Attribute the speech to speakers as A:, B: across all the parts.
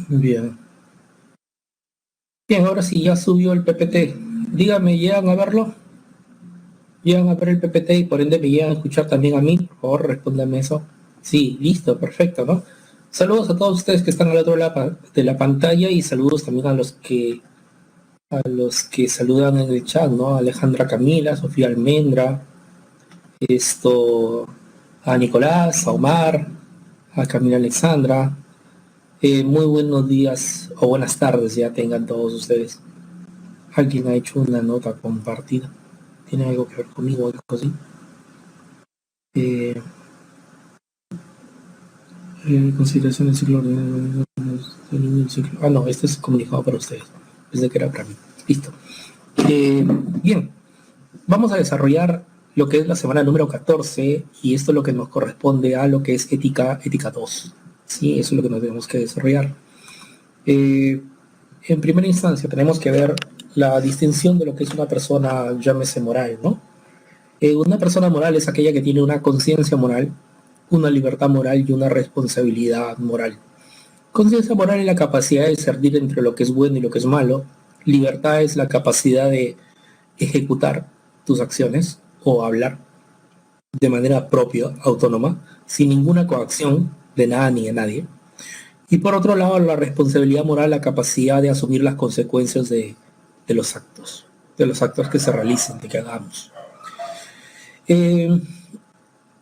A: Bien. Bien, ahora sí ya subió el PPT. Dígame, ¿llegan a verlo? ¿Llegan a ver el PPT y por ende me llegan a escuchar también a mí? Por favor, respóndame eso. Sí, listo, perfecto, ¿no? Saludos a todos ustedes que están al otro lado de la pantalla y saludos también a los que saludan en el chat, ¿no? Alejandra Camila, Sofía Almendra, esto, a Nicolás, a Omar, a Camila Alexandra. Muy buenos días o buenas tardes ya tengan todos ustedes. Alguien ha hecho una nota compartida. ¿Tiene algo que ver conmigo o algo así? Eh, consideración del ciclo del ciclo. Ah, no, este es comunicado para ustedes. Pensé que era para mí. Listo. Bien, vamos a desarrollar lo que es la semana número 14 y esto es lo que nos corresponde a lo que es ética 2. Sí, eso es lo que nos tenemos que desarrollar. En primera instancia tenemos que ver la distinción de lo que es una persona, llámese moral, ¿no? Una persona moral es aquella que tiene una conciencia moral, una libertad moral y una responsabilidad moral. Conciencia moral es la capacidad de discernir entre lo que es bueno y lo que es malo. Libertad es la capacidad de ejecutar tus acciones o hablar de manera propia, autónoma, sin ninguna coacción de nada ni de nadie. Y por otro lado, la responsabilidad moral, la capacidad de asumir las consecuencias de los actos que se realicen, de que hagamos. Eh,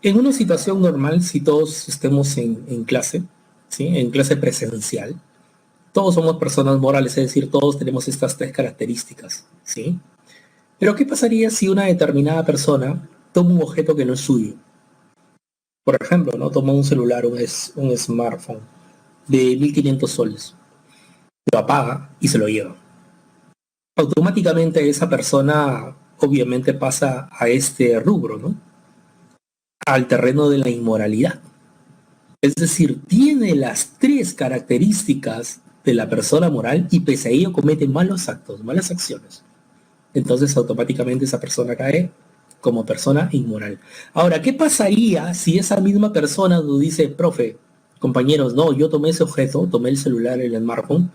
A: en una situación normal, si todos estemos en clase, ¿sí? En clase presencial, todos somos personas morales, es decir, todos tenemos estas tres características, ¿sí? Pero ¿qué pasaría si una determinada persona toma un objeto que no es suyo? Por ejemplo, ¿no? Toma un celular, un smartphone de 1.500 soles, lo apaga y se lo lleva. Automáticamente esa persona obviamente pasa a este rubro, ¿no? Al terreno de la inmoralidad. Es decir, tiene las tres características de la persona moral y pese a ello comete malos actos, malas acciones. Entonces automáticamente esa persona cae como persona inmoral. Ahora, ¿qué pasaría si esa misma persona nos dice, profe, compañeros, no, yo tomé ese objeto, tomé el celular, el smartphone,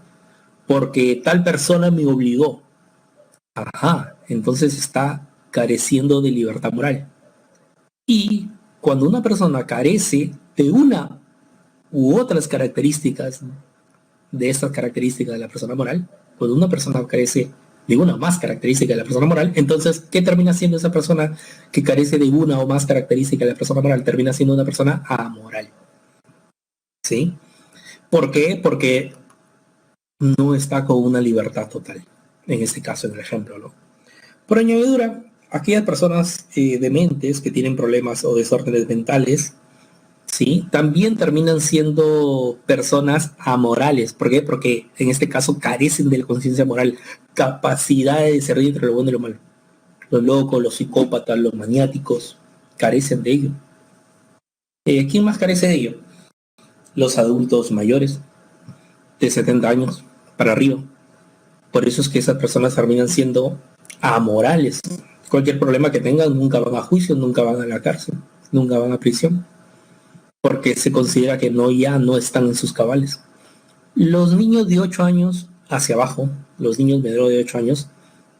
A: porque tal persona me obligó? Ajá, entonces está careciendo de libertad moral. Y cuando una persona carece de una u otras características, de estas características de la persona moral, cuando una persona carece de una o más característica de la persona moral, entonces, ¿qué termina siendo esa persona que carece de una o más característica de la persona moral? Termina siendo una persona amoral. ¿Sí? ¿Por qué? Porque no está con una libertad total. En este caso, en el ejemplo, ¿no? Por añadidura, aquellas personas dementes que tienen problemas o desórdenes mentales, ¿sí? También terminan siendo personas amorales. ¿Por qué? Porque en este caso carecen de la conciencia moral, capacidad de discernir entre lo bueno y lo malo. Los locos, los psicópatas, los maniáticos, carecen de ello. ¿Quién más carece de ello? Los adultos mayores, de 70 años para arriba. Por eso es que esas personas terminan siendo amorales. Cualquier problema que tengan, nunca van a juicio, nunca van a la cárcel, nunca van a prisión, porque se considera que ya no están en sus cabales. Los niños de 8 años hacia abajo, los niños menores de 8 años,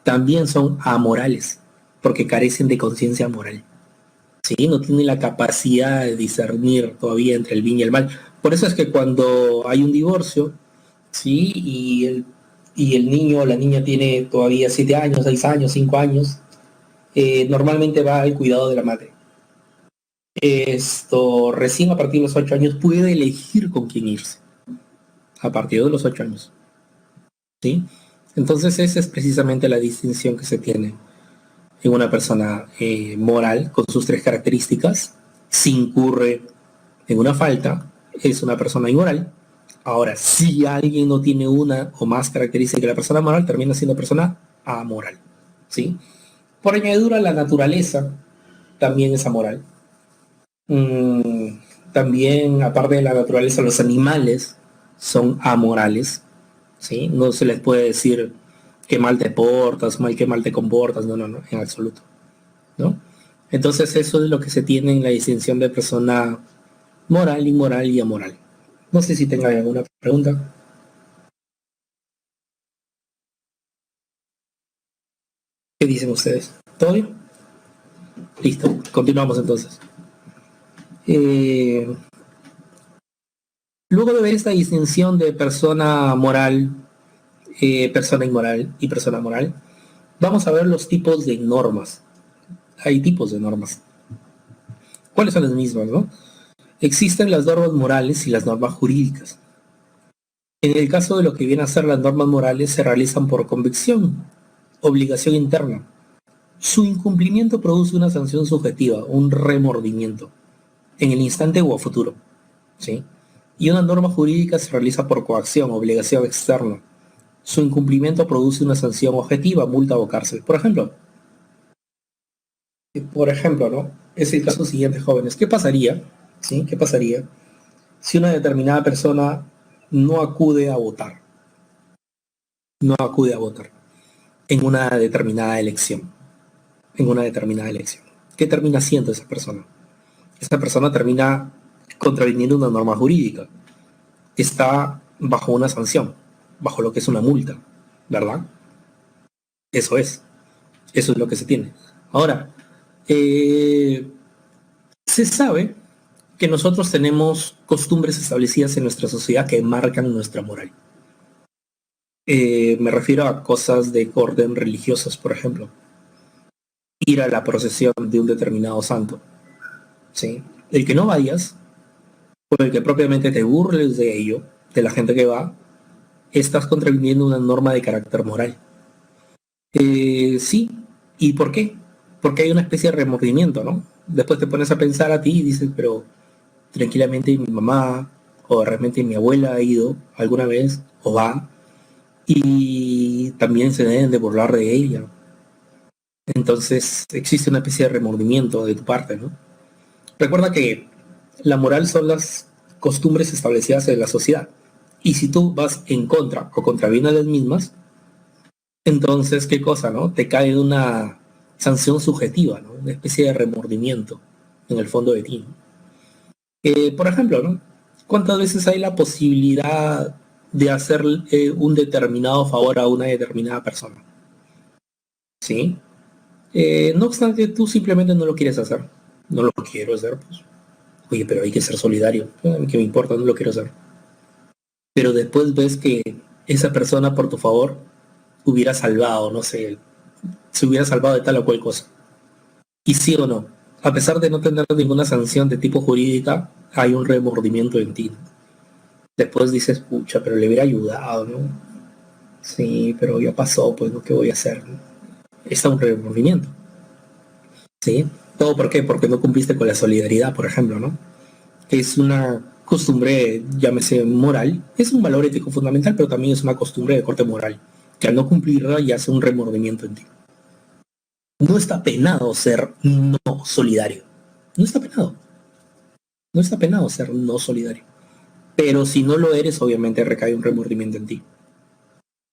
A: también son amorales, porque carecen de conciencia moral. ¿Sí? No tienen la capacidad de discernir todavía entre el bien y el mal. Por eso es que cuando hay un divorcio, ¿sí? Y el niño o la niña tiene todavía 7 años, 6 años, 5 años, normalmente va al cuidado de la madre. Esto recién a partir de los 8 años puede elegir con quién irse. A partir de los 8 años. ¿Sí? Entonces esa es precisamente la distinción que se tiene en una persona moral con sus tres características. Si incurre en una falta, es una persona inmoral. Ahora, si alguien no tiene una o más características que la persona moral, termina siendo persona amoral. ¿Sí? Por añadidura, la naturaleza también es amoral. También, aparte de la naturaleza, los animales son amorales. ¿Sí? No se les puede decir que mal te portas, que mal te comportas, no, en absoluto, ¿no? Entonces eso es lo que se tiene en la distinción de persona moral, inmoral y amoral. No sé si tenga alguna pregunta. ¿Qué dicen ustedes? ¿Todo bien? Listo, continuamos entonces. Eh, Luego de ver esta distinción de persona moral, persona inmoral y persona moral, vamos a ver los tipos de normas. Hay tipos de normas. ¿Cuáles son las mismas, no? Existen las normas morales y las normas jurídicas. En el caso de lo que viene a ser las normas morales, se realizan por convicción, obligación interna. Su incumplimiento produce una sanción subjetiva, un remordimiento, en el instante o a futuro, ¿sí? Y una norma jurídica se realiza por coacción, obligación externa. Su incumplimiento produce una sanción objetiva, multa o cárcel. Por ejemplo, ¿no? Es el caso siguiente, jóvenes. ¿Qué pasaría? ¿Sí? ¿Qué pasaría si una determinada persona no acude a votar? No acude a votar en una determinada elección. En una determinada elección. ¿Qué termina haciendo esa persona? Esa persona termina contraviniendo una norma jurídica. Está bajo una sanción, bajo lo que es una multa, ¿verdad? Eso es. Eso es lo que se tiene. Ahora, eh, se sabe que nosotros tenemos costumbres establecidas en nuestra sociedad que marcan nuestra moral. Me refiero a cosas de orden religiosos, por ejemplo. Ir a la procesión de un determinado santo, ¿sí? El que no vayas, o el que propiamente te burles de ello, de la gente que va, estás contraviniendo una norma de carácter moral. Sí, ¿y por qué? Porque hay una especie de remordimiento, ¿no? Después te pones a pensar a ti y dices, pero tranquilamente mi mamá o realmente mi abuela ha ido alguna vez o va y también se deben de burlar de ella. Entonces existe una especie de remordimiento de tu parte, ¿no? Recuerda que la moral son las costumbres establecidas en la sociedad. Y si tú vas en contra o contravienes las mismas, entonces, ¿qué cosa, no? Te cae una sanción subjetiva, ¿no? Una especie de remordimiento en el fondo de ti, ¿no? Por ejemplo, ¿no? ¿Cuántas veces hay la posibilidad de hacer un determinado favor a una determinada persona? ¿Sí? No obstante, tú simplemente no lo quieres hacer. No lo quiero hacer, pues. Oye, pero hay que ser solidario. A mí que me importa, no lo quiero hacer. Pero después ves que esa persona por tu favor hubiera salvado, no sé, se hubiera salvado de tal o cual cosa. Y sí o no, a pesar de no tener ninguna sanción de tipo jurídica, hay un remordimiento en ti. Después dices, pucha, pero le hubiera ayudado, ¿no? Sí, pero ya pasó, pues, ¿no? ¿Qué voy a hacer? Está un remordimiento, ¿sí? ¿Todo por qué? Porque no cumpliste con la solidaridad, por ejemplo, ¿no? Es una costumbre, llámese moral, es un valor ético fundamental, pero también es una costumbre de corte moral, que al no cumplirla ya hace un remordimiento en ti. No está penado ser no solidario. No está penado. No está penado ser no solidario. Pero si no lo eres, obviamente recae un remordimiento en ti.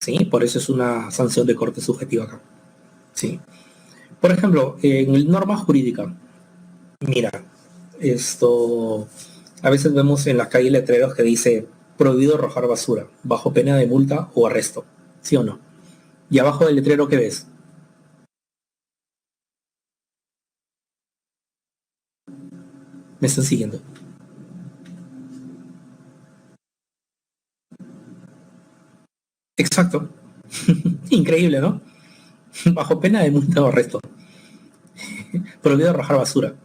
A: ¿Sí? Por eso es una sanción de corte subjetiva acá. ¿Sí? Por ejemplo, en norma jurídica, mira, esto, a veces vemos en la calle letreros que dice prohibido arrojar basura, bajo pena de multa o arresto. ¿Sí o no? Y abajo del letrero, ¿qué ves? Me están siguiendo. Exacto. Increíble, ¿no? Bajo pena de multa o arresto. Prohibido arrojar basura.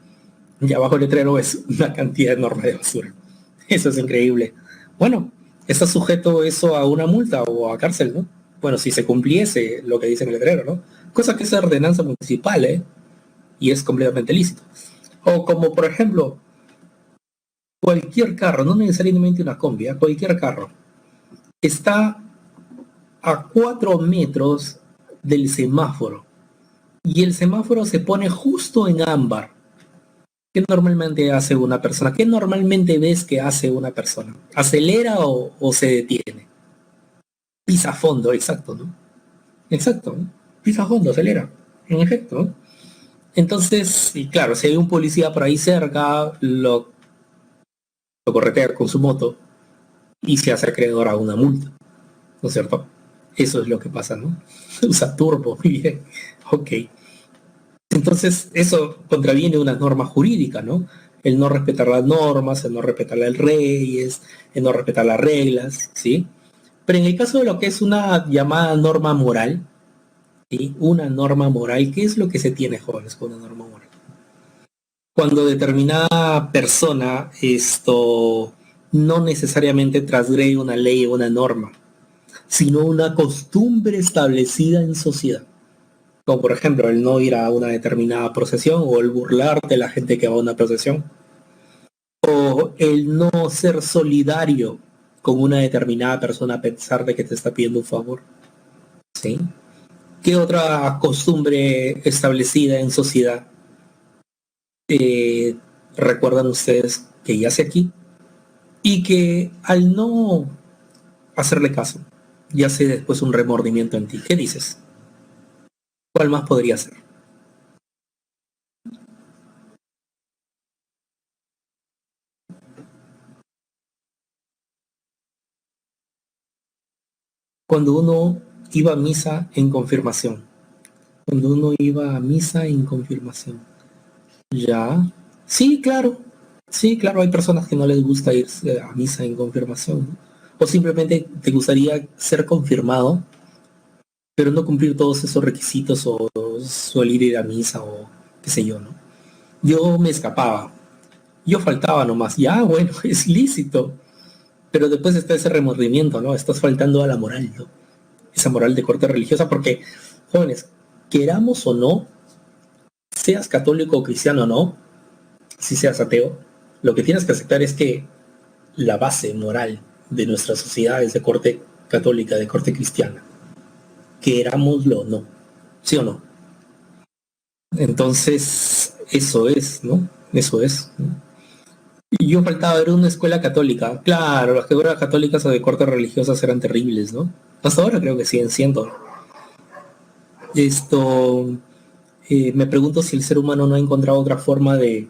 A: Y abajo el letrero es una cantidad enorme de basura. Eso es increíble. Bueno, está sujeto eso a una multa o a cárcel, ¿no? Bueno, si se cumpliese lo que dice en el letrero, ¿no? Cosa que es ordenanza municipal, ¿eh? Y es completamente lícito. O como, por ejemplo, cualquier carro, no necesariamente una combi, ¿eh? Cualquier carro, está a 4 metros del semáforo y el semáforo se pone justo en ámbar. ¿Qué normalmente hace una persona? ¿Qué normalmente ves que hace una persona? ¿Acelera o se detiene? Pisa a fondo, exacto, ¿no? Exacto, ¿no? Pisa a fondo, acelera. En efecto, ¿no? Entonces, y claro, si hay un policía por ahí cerca, lo corretea con su moto y se hace acreedor a una multa, ¿no es cierto? Eso es lo que pasa, ¿no? Usa turbo, muy bien. Ok. Entonces, eso contraviene una norma jurídica, ¿no? El no respetar las normas, el no respetar las leyes, el no respetar las reglas, ¿sí? Pero en el caso de lo que es una llamada norma moral, ¿sí? Una norma moral, ¿qué es lo que se tiene, jóvenes, con una norma moral? Cuando determinada persona no necesariamente transgrede una ley o una norma, sino una costumbre establecida en sociedad. Como por ejemplo el no ir a una determinada procesión o el burlar de la gente que va a una procesión o el no ser solidario con una determinada persona a pesar de que te está pidiendo un favor. ¿Sí? ¿Qué otra costumbre establecida en sociedad eh, recuerdan ustedes que yace aquí y que al no hacerle caso yace después un remordimiento en ti? ¿Qué dices? ¿Cuál más podría ser? Cuando uno iba a misa en confirmación. Cuando uno iba a misa en confirmación. Ya. Sí, claro. Sí, claro, hay personas que no les gusta ir a misa en confirmación, ¿no? O simplemente te gustaría ser confirmado, pero no cumplir todos esos requisitos o suele ir a misa o qué sé yo, ¿no? Yo me escapaba. Yo faltaba nomás. Ya, bueno, es lícito. Pero después está ese remordimiento, ¿no? Estás faltando a la moral, ¿no? Esa moral de corte religiosa, porque, jóvenes, queramos o no, seas católico o cristiano o no, si seas ateo, lo que tienes que aceptar es que la base moral de nuestra sociedad es de corte católica, de corte cristiana, querámoslo o no, ¿sí o no? Entonces, eso es, ¿no? Eso es, ¿no? Y yo faltaba ver una escuela católica. Claro, las escuelas católicas o de corte religiosas eran terribles, ¿no? Hasta ahora creo que siguen siendo. Esto, me pregunto si el ser humano no ha encontrado otra forma de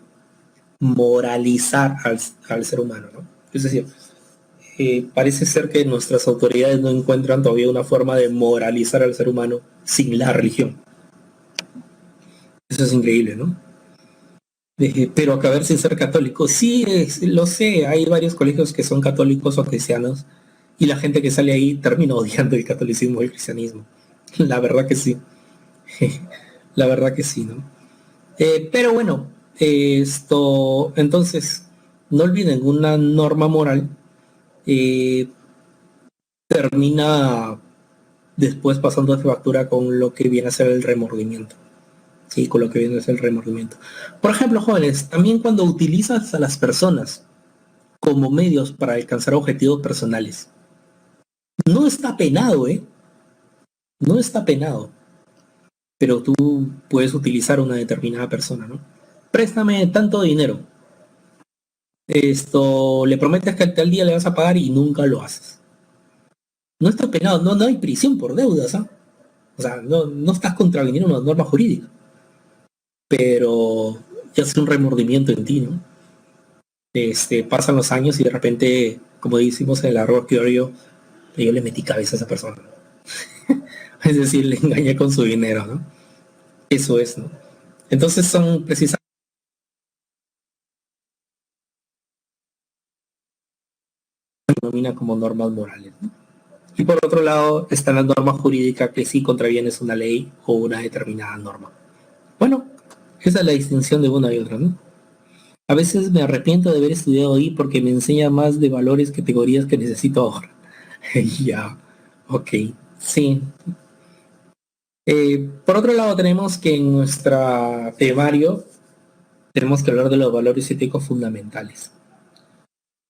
A: moralizar al ser humano, ¿no? Es decir, parece ser que nuestras autoridades no encuentran todavía una forma de moralizar al ser humano sin la religión. Eso es increíble, ¿no? Pero acabar sin ser católico, sí, lo sé, hay varios colegios que son católicos o cristianos y la gente que sale ahí termina odiando el catolicismo y el cristianismo. La verdad que sí, la verdad que sí, ¿no? Pero bueno, entonces, no olviden, una norma moral eh, termina después pasando de factura con lo que viene a ser el remordimiento. Sí, con lo que viene a ser el remordimiento. Por ejemplo, jóvenes, también cuando utilizas a las personas como medios para alcanzar objetivos personales, no está penado, ¿eh? No está penado, pero tú puedes utilizar a una determinada persona, ¿no? Préstame tanto dinero. Le prometes que al tal día le vas a pagar y nunca lo haces. No está penado, no hay prisión por deudas, ¿ah? O sea, no estás contraviniendo una norma jurídica, pero ya es un remordimiento en ti, ¿no? Pasan los años y de repente, como decimos en el arroz que yo le metí cabeza a esa persona. Es decir, le engañé con su dinero, ¿no? Eso es, ¿no? Entonces son precisamente se denomina como normas morales, ¿no? Y por otro lado está la norma jurídica que sí contravienes una ley o una determinada norma. Bueno, esa es la distinción de una y otra, ¿no? A veces me arrepiento de haber estudiado ahí porque me enseña más de valores, categorías que necesito ahora. Ya, ok, sí. Por otro lado tenemos que en nuestra temario tenemos que hablar de los valores éticos fundamentales.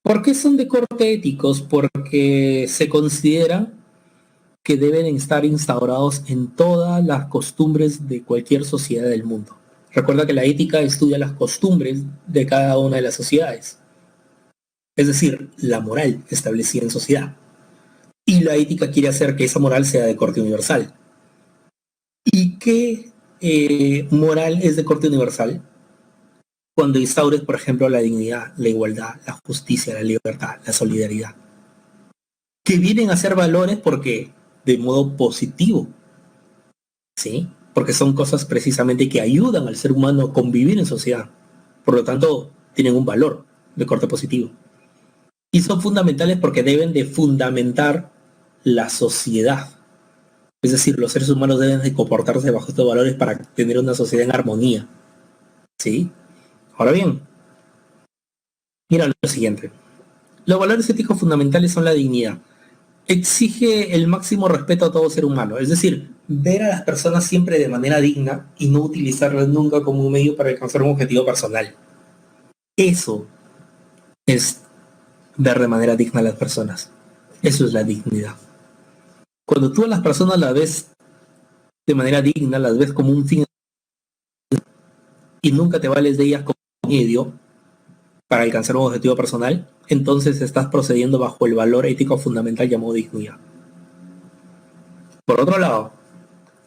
A: ¿Por qué son de corte éticos? Porque se considera que deben estar instaurados en todas las costumbres de cualquier sociedad del mundo. Recuerda que la ética estudia las costumbres de cada una de las sociedades, es decir, la moral establecida en sociedad. Y la ética quiere hacer que esa moral sea de corte universal. ¿Y qué moral es de corte universal? Cuando instaures, por ejemplo, la dignidad, la igualdad, la justicia, la libertad, la solidaridad, que vienen a ser valores porque de modo positivo, ¿sí? Porque son cosas precisamente que ayudan al ser humano a convivir en sociedad. Por lo tanto, tienen un valor de corte positivo. Y son fundamentales porque deben de fundamentar la sociedad. Es decir, los seres humanos deben de comportarse bajo estos valores para tener una sociedad en armonía, ¿sí? Ahora bien, mira lo siguiente. Los valores éticos fundamentales son la dignidad. Exige el máximo respeto a todo ser humano, es decir, ver a las personas siempre de manera digna y no utilizarlas nunca como un medio para alcanzar un objetivo personal. Eso es ver de manera digna a las personas. Eso es la dignidad. Cuando tú a las personas las ves de manera digna, las ves como un fin y nunca te vales de ellas como medio para alcanzar un objetivo personal, entonces estás procediendo bajo el valor ético fundamental llamado dignidad. Por otro lado,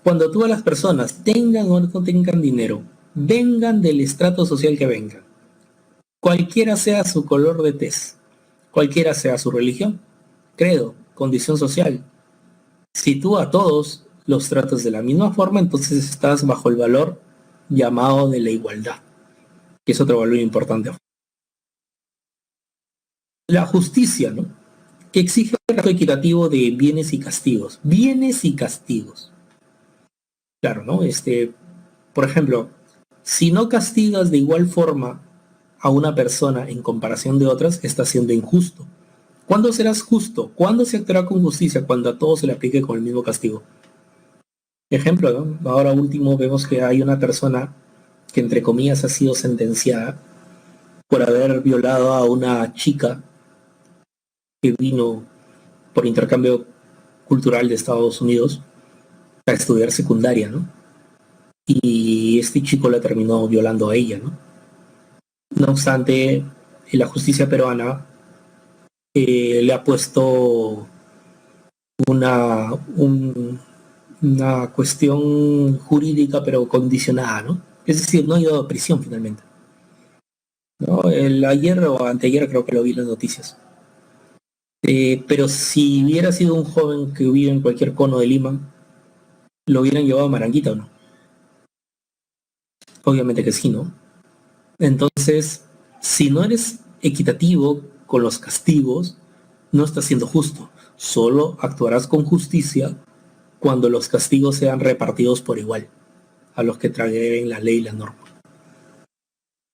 A: cuando tú a las personas, tengan o no tengan dinero, vengan del estrato social que vengan, cualquiera sea su color de tez, cualquiera sea su religión, credo, condición social, si tú a todos los tratas de la misma forma, entonces estás bajo el valor llamado de la igualdad, que es otro valor importante. La justicia, ¿no? Que exige un trato equitativo de bienes y castigos. Bienes y castigos. Claro, ¿no? Por ejemplo, si no castigas de igual forma a una persona en comparación de otras, está siendo injusto. ¿Cuándo serás justo? ¿Cuándo se actuará con justicia? Cuando a todos se le aplique con el mismo castigo. Ejemplo, ¿no? Ahora último vemos que hay una persona que entre comillas ha sido sentenciada por haber violado a una chica que vino por intercambio cultural de Estados Unidos a estudiar secundaria, ¿no? Y este chico la terminó violando a ella, ¿no? No obstante, la justicia peruana le ha puesto una, una cuestión jurídica pero condicionada, ¿no? Es decir, no ha ido a prisión finalmente, ¿no? Ayer o anteayer creo que lo vi en las noticias. Pero si hubiera sido un joven que vive en cualquier cono de Lima, ¿lo hubieran llevado a Maranguita o no? Obviamente que sí, ¿no? Entonces, si no eres equitativo con los castigos, no estás siendo justo. Solo actuarás con justicia cuando los castigos sean repartidos por igual a los que traguen la ley y la norma.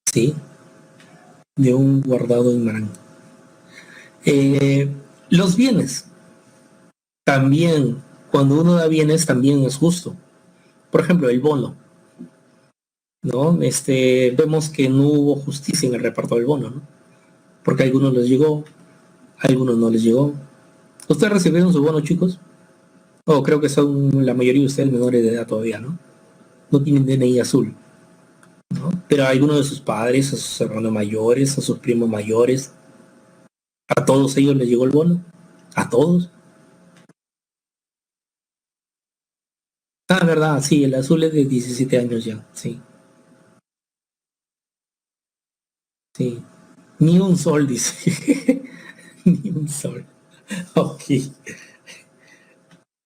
A: ¿Sí? De un guardado en Marán. Los bienes. También, cuando uno da bienes, también es justo. Por ejemplo, el bono. ¿No? Vemos que no hubo justicia en el reparto del bono, ¿no? Porque a algunos les llegó, a algunos no les llegó. ¿Ustedes recibieron su bono, chicos? Oh, creo que son la mayoría de ustedes menores de edad todavía, ¿no? No tienen DNI azul, ¿no? Pero a algunos de sus padres, a sus hermanos mayores, a sus primos mayores, a todos ellos les llegó el bono. A todos. Ah, verdad, sí, el azul es de 17 años ya, sí, sí. Ni un sol, dice. Ni un sol. Ok.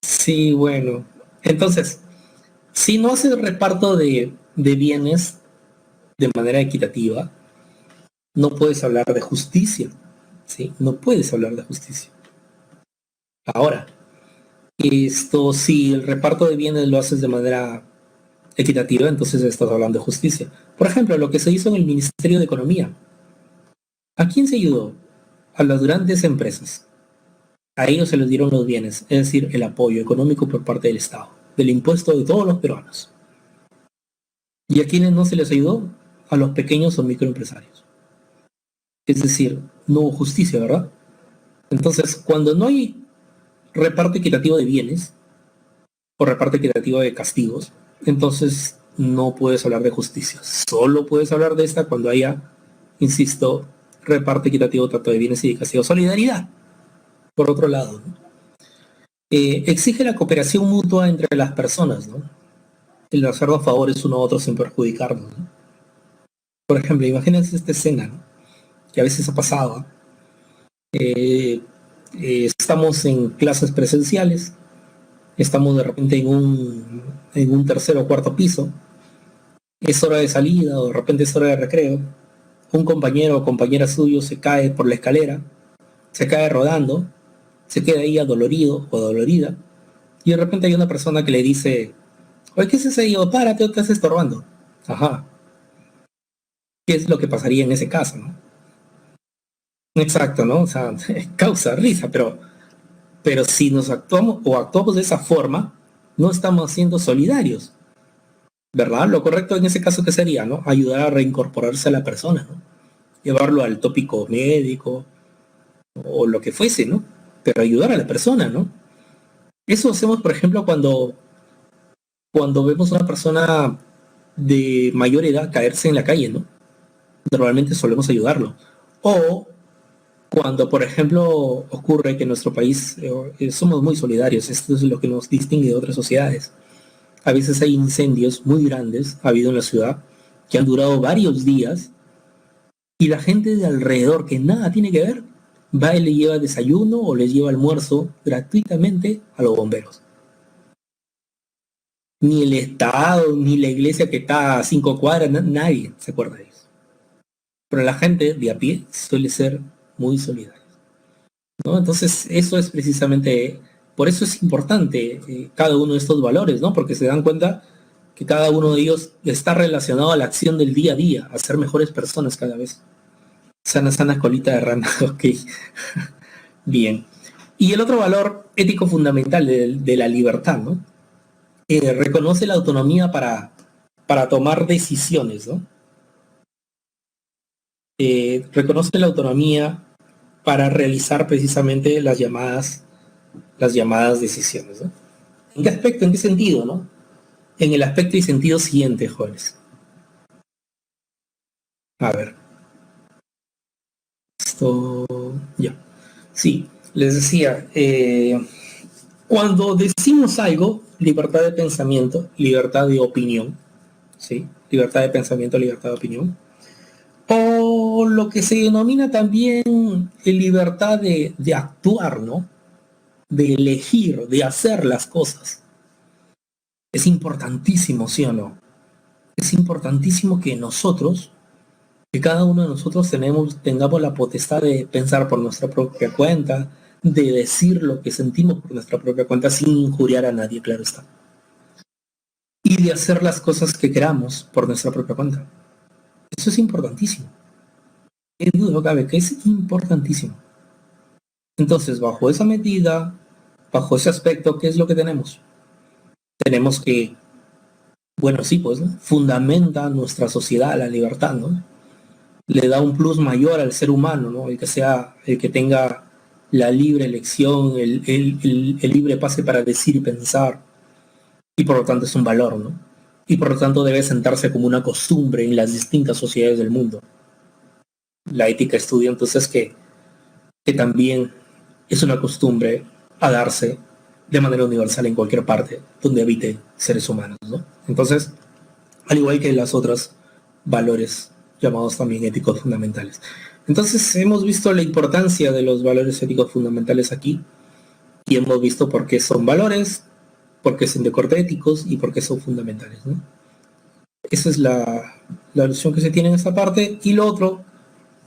A: Sí, bueno. Entonces, si no haces reparto de bienes de manera equitativa, no puedes hablar de justicia, ¿sí? No puedes hablar de justicia. Ahora, si el reparto de bienes lo haces de manera equitativa, entonces estás hablando de justicia. Por ejemplo, lo que se hizo en el Ministerio de Economía. ¿A quién se ayudó? A las grandes empresas. A ellos se les dieron los bienes, es decir, el apoyo económico por parte del Estado, del impuesto de todos los peruanos. ¿Y a quienes no se les ayudó? A los pequeños o microempresarios. Es decir, no hubo justicia, ¿verdad? Entonces, cuando no hay reparto equitativo de bienes o reparto equitativo de castigos, entonces no puedes hablar de justicia. Solo puedes hablar de esta cuando haya, insisto, reparto equitativo tanto de bienes y de castigos. Solidaridad, por otro lado, ¿no? Exige la cooperación mutua entre las personas, ¿no? El hacernos favores uno a otro sin perjudicarnos, ¿no? Por ejemplo, imagínense esta escena, ¿no? Que a veces ha pasado. Estamos en clases presenciales, estamos de repente en un tercer o cuarto piso, es hora de salida o de repente es hora de recreo, un compañero o compañera suyo se cae por la escalera, se cae rodando, se queda ahí adolorido o dolorida, y de repente hay una persona que le dice, oye, ¿qué es eso? Y yo, párate, o te estás estorbando. Ajá, ¿qué es lo que pasaría en ese caso, no? Exacto, ¿no? O sea, causa risa, pero si nos actuamos o actuamos de esa forma, no estamos siendo solidarios, ¿verdad? Lo correcto en ese caso, ¿qué sería, no? Ayudar a reincorporarse a la persona, ¿no? Llevarlo al tópico médico o lo que fuese, ¿no? Pero ayudar a la persona, ¿no? Eso hacemos, por ejemplo, cuando vemos a una persona de mayor edad caerse en la calle, ¿no? Normalmente solemos ayudarlo. O cuando, por ejemplo, ocurre que en nuestro país somos muy solidarios, esto es lo que nos distingue de otras sociedades. A veces hay incendios muy grandes, ha habido en la ciudad, que han durado varios días, y la gente de alrededor, que nada tiene que ver, va y le lleva desayuno o les lleva almuerzo gratuitamente a los bomberos. Ni el Estado, ni la iglesia que está a 5 cuadras, nadie se acuerda de eso. Pero la gente de a pie suele ser muy solidaria, ¿no? Entonces, eso es precisamente, por eso es importante cada uno de estos valores, ¿no? Porque se dan cuenta que cada uno de ellos está relacionado a la acción del día a día, a ser mejores personas cada vez. Sana, sana colita de rana, ok, bien. Y el otro valor ético fundamental de la libertad, ¿no? Reconoce la autonomía para tomar decisiones, ¿no? Reconoce la autonomía para realizar precisamente las llamadas decisiones, ¿no? ¿En qué aspecto, en qué sentido, no? En el aspecto y sentido siguiente, jóvenes. A ver, esto ya. Sí, les decía, cuando decimos algo, libertad de pensamiento, libertad de opinión, ¿sí? Libertad de pensamiento, libertad de opinión. O lo que se denomina también libertad de actuar, ¿no? De elegir, de hacer las cosas. Es importantísimo, ¿sí o no? Es importantísimo que cada uno de nosotros tengamos la potestad de pensar por nuestra propia cuenta, de decir lo que sentimos por nuestra propia cuenta sin injuriar a nadie, claro está. Y de hacer las cosas que queramos por nuestra propia cuenta. Eso es importantísimo. Qué duda no cabe que es importantísimo. Entonces, bajo esa medida, bajo ese aspecto, ¿qué es lo que tenemos? Tenemos que, bueno, sí, pues, ¿no? Fundamenta nuestra sociedad la libertad, ¿no? Le da un plus mayor al ser humano, ¿no? El que tenga la libre elección, el libre pase para decir y pensar, y por lo tanto es un valor, ¿no? Y por lo tanto debe sentarse como una costumbre en las distintas sociedades del mundo. La ética estudia entonces que también es una costumbre a darse de manera universal en cualquier parte donde habite seres humanos, ¿no? Entonces, al igual que las otras valores llamados también éticos fundamentales. Entonces, hemos visto la importancia de los valores éticos fundamentales aquí y hemos visto por qué son valores, por qué son de corte éticos y por qué son fundamentales, ¿no? Esa es la alusión que se tiene en esta parte. Y lo otro,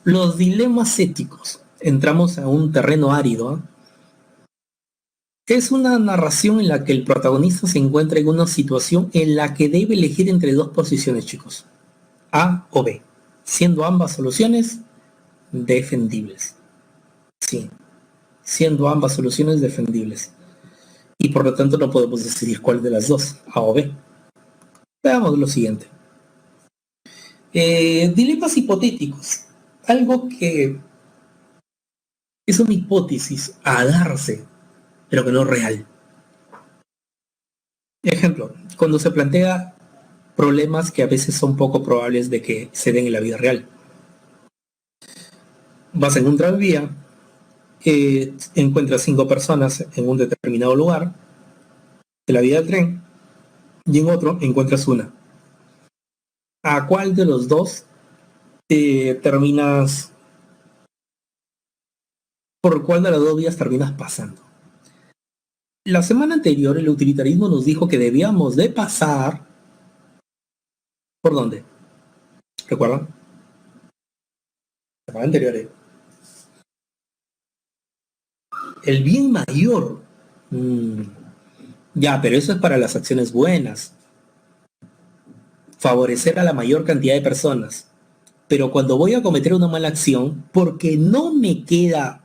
A: los dilemas éticos. Entramos a un terreno árido, ¿eh? Es una narración en la que el protagonista se encuentra en una situación en la que debe elegir entre dos posiciones, chicos. A o B, siendo ambas soluciones defendibles. Sí, siendo ambas soluciones defendibles. Y por lo tanto no podemos decidir cuál de las dos, A o B. Veamos lo siguiente. Dilemas hipotéticos. Algo que es una hipótesis a darse, pero que no es real. Ejemplo, cuando se plantea problemas que a veces son poco probables de que se den en la vida real. Vas en un tranvía, encuentras 5 personas en un determinado lugar de la vía del tren y en otro encuentras una. ¿A cuál de los dos terminas, por cuál de las dos vías terminas pasando? La semana anterior el utilitarismo nos dijo que debíamos de pasar... ¿Por dónde? ¿Recuerdan? La semana anterior, el bien mayor. Mm, ya, pero eso es para las acciones buenas. Favorecer a la mayor cantidad de personas. Pero cuando voy a cometer una mala acción, porque no me queda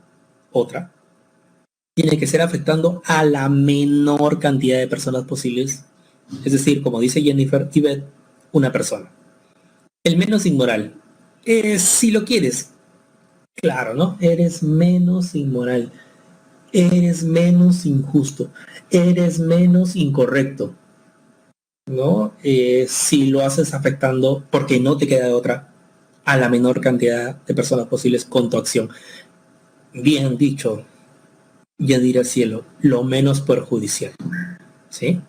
A: otra, tiene que ser afectando a la menor cantidad de personas posibles. Es decir, como dice Jennifer y Beth, una persona. El menos inmoral. Si lo quieres, claro, ¿no? Eres menos inmoral, eres menos injusto, eres menos incorrecto, ¿no? Si lo haces afectando, porque no te queda de otra, a la menor cantidad de personas posibles con tu acción. Bien dicho, ya diré al cielo, lo menos perjudicial, ¿sí?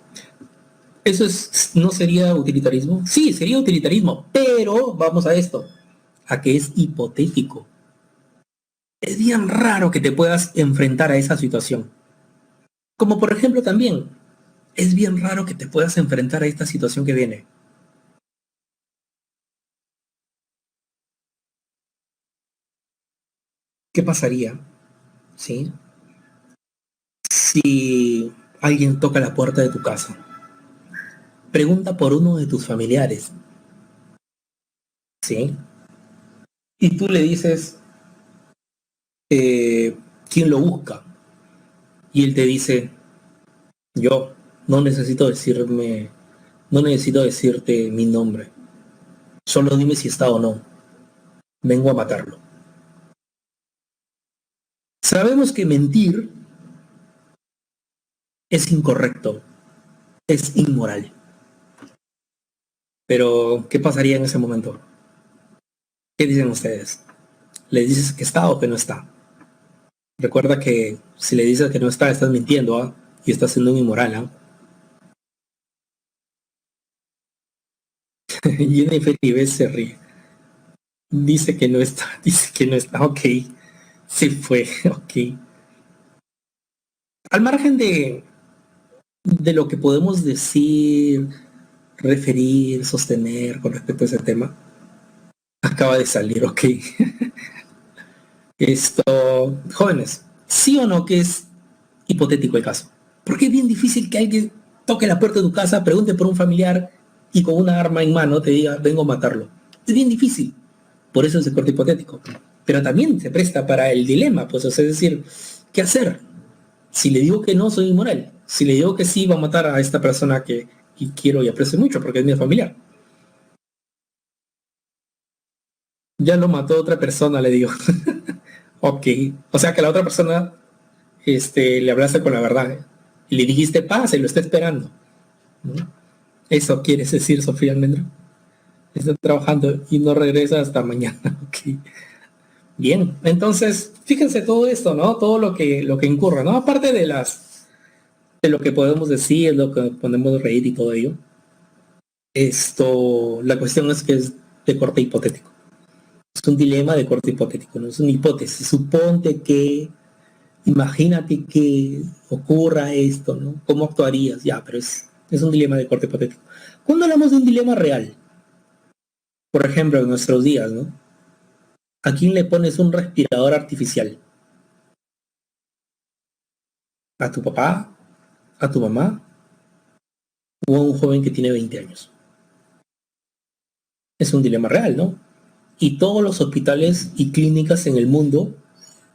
A: ¿Eso no sería utilitarismo? Sí, sería utilitarismo, pero vamos a esto, a que es hipotético. Es bien raro que te puedas enfrentar a esa situación. Como por ejemplo también, es bien raro que te puedas enfrentar a esta situación que viene. ¿Qué pasaría, sí, si alguien toca la puerta de tu casa? Pregunta por uno de tus familiares, ¿sí? Y tú le dices, ¿quién lo busca? Y él te dice, yo no necesito decirte mi nombre. Solo dime si está o no. Vengo a matarlo. Sabemos que mentir es incorrecto, es inmoral. Pero, ¿qué pasaría en ese momento? ¿Qué dicen ustedes? ¿Le dices que está o que no está? Recuerda que si le dices que no está, estás mintiendo, ¿ah? Y estás siendo un inmoral, ¿ah? Jennifer Ives se ríe. Dice que no está, dice que no está, ok. Se fue, ok. Al margen de lo que podemos decir, referir, sostener con respecto a ese tema, acaba de salir, ok. Esto, jóvenes, ¿sí o no que es hipotético el caso? Porque es bien difícil que alguien toque la puerta de tu casa, pregunte por un familiar y con una arma en mano te diga, vengo a matarlo. Es bien difícil. Por eso es el corte hipotético. Pero también se presta para el dilema, pues, o sea, es decir, ¿qué hacer? Si le digo que no, soy inmoral. Si le digo que sí, va a matar a esta persona que quiero y aprecio mucho porque es mi familiar. Ya lo mató otra persona, le digo. Ok. O sea que la otra persona le hablaste con la verdad. ¿Eh? Y le dijiste, pase, lo está esperando. ¿No? Eso quieres decir, Sofía Almendra. Está trabajando y no regresa hasta mañana. Okay. Bien, entonces, fíjense todo esto, ¿no? Todo lo que incurre, ¿no? Aparte de lo que podemos decir, lo que podemos reír y todo ello. La cuestión es que es de corte hipotético. Es un dilema de corte hipotético, no es una hipótesis. Suponte que, imagínate que ocurra esto, ¿no? ¿Cómo actuarías? Ya, pero es un dilema de corte hipotético. Cuando hablamos de un dilema real, por ejemplo, en nuestros días, ¿no? ¿A quién le pones un respirador artificial? ¿A tu papá? ¿A tu mamá? ¿O a un joven que tiene 20 años? Es un dilema real, ¿no? Y todos los hospitales y clínicas en el mundo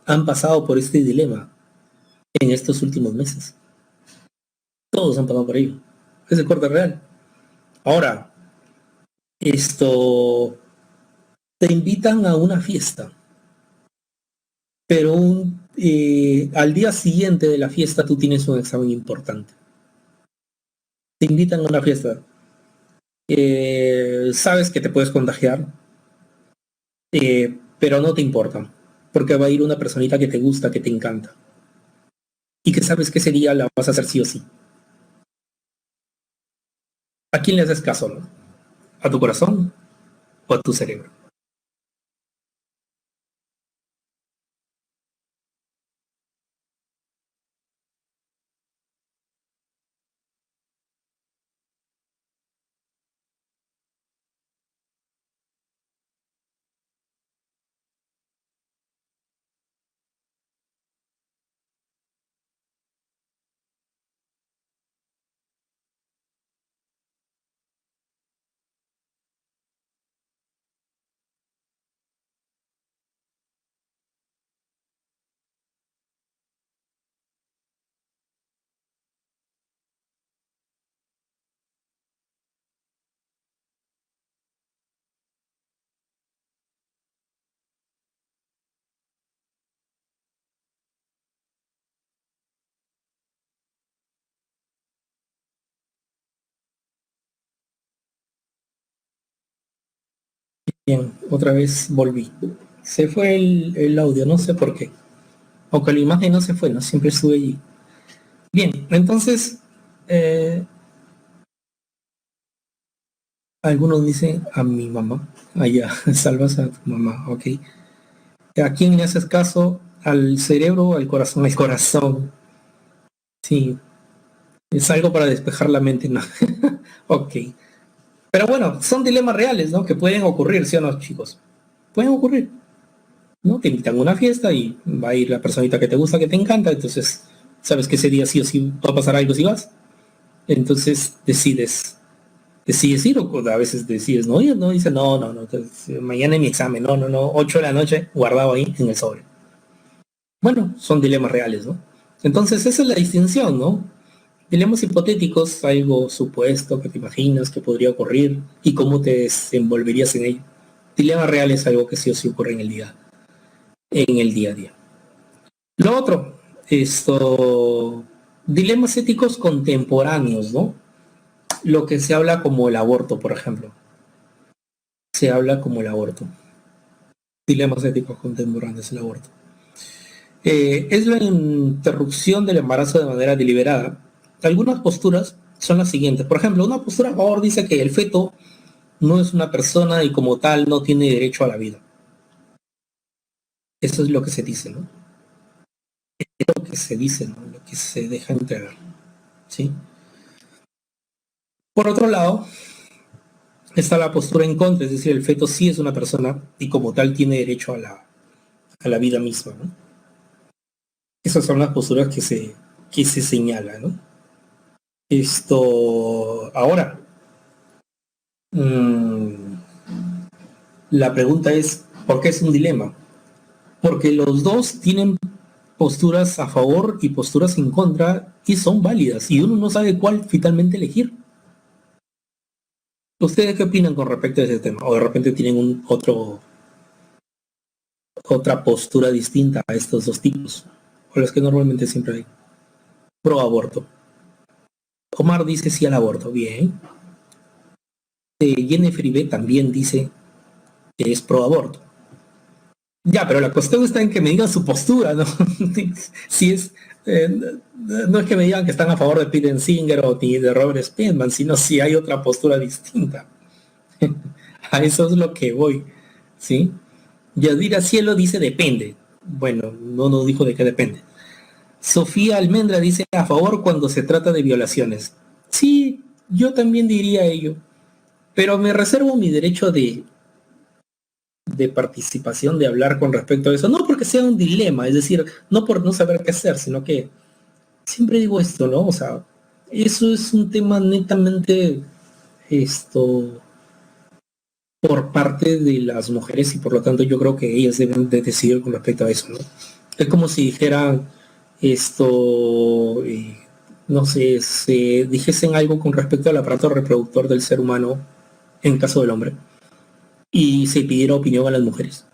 A: han pasado por este dilema en estos últimos meses. Todos han pasado por ello. Es el corte real. Ahora, esto te invitan a una fiesta, pero al día siguiente de la fiesta tú tienes un examen importante. Te invitan a una fiesta. Sabes que te puedes contagiar, pero no te importa, porque va a ir una personita que te gusta, que te encanta, y que sabes que ese día la vas a hacer sí o sí. ¿A quién le haces caso, no? ¿A tu corazón o a tu cerebro? Bien, otra vez volví. Se fue el audio, no sé por qué. Aunque la imagen no se fue, no siempre estuve allí. Bien, entonces, algunos dicen a mi mamá, allá, salvas a tu mamá, ok. ¿A quién le haces caso? ¿Al cerebro o al corazón? El corazón, sí, es algo para despejar la mente, ¿no? Ok. Pero bueno, son dilemas reales, ¿no? Que pueden ocurrir, ¿sí o no, chicos? Pueden ocurrir, ¿no? Te invitan a una fiesta y va a ir la personita que te gusta, que te encanta, entonces sabes que ese día sí o sí va a pasar algo si vas. Entonces decides ir o a veces decides no ir, ¿no? Dice, no, entonces, mañana en mi examen, no, 8 de la noche guardado ahí en el sobre. Bueno, son dilemas reales, ¿no? Entonces esa es la distinción, ¿no? Dilemas hipotéticos, algo supuesto que te imaginas que podría ocurrir y cómo te desenvolverías en ello. Dilema real es algo que sí o sí ocurre en el día a día. Lo otro, dilemas éticos contemporáneos, ¿no? Lo que se habla como el aborto, por ejemplo. Se habla como el aborto. Dilemas éticos contemporáneos, el aborto. Es la interrupción del embarazo de manera deliberada. Algunas posturas son las siguientes. Por ejemplo, una postura a favor dice que el feto no es una persona y como tal no tiene derecho a la vida. Eso es lo que se dice, ¿no? Es lo que se dice, ¿no? Lo que se deja entregar, ¿sí? Por otro lado, está la postura en contra, es decir, el feto sí es una persona y como tal tiene derecho a la vida misma, ¿no? Esas son las posturas que se señalan, ¿no? Ahora, mmm, la pregunta es, ¿por qué es un dilema? Porque los dos tienen posturas a favor y posturas en contra y son válidas y uno no sabe cuál finalmente elegir. ¿Ustedes qué opinan con respecto a ese tema? ¿O de repente tienen otra postura distinta a estos dos tipos? O las que normalmente siempre hay. Pro aborto. Omar dice sí al aborto. Bien. Jennifer Ibe también dice que es pro aborto. Ya, pero la cuestión está en que me digan su postura, ¿no? Si es, no es que me digan que están a favor de Peter Singer o ni de Robert Spinman, sino si hay otra postura distinta. A eso es lo que voy, ¿sí? Yadira Cielo dice depende. Bueno, no nos dijo de qué depende. Sofía Almendra dice a favor cuando se trata de violaciones. Sí, yo también diría ello, pero me reservo mi derecho de participación, de hablar con respecto a eso, no porque sea un dilema, es decir, no por no saber qué hacer, sino que siempre digo esto, ¿no? O sea, eso es un tema netamente por parte de las mujeres y por lo tanto yo creo que ellas deben de decidir con respecto a eso, ¿no? Es como si dijeran no sé, se dijesen algo con respecto al aparato reproductor del ser humano en caso del hombre y se pidiera opinión a las mujeres.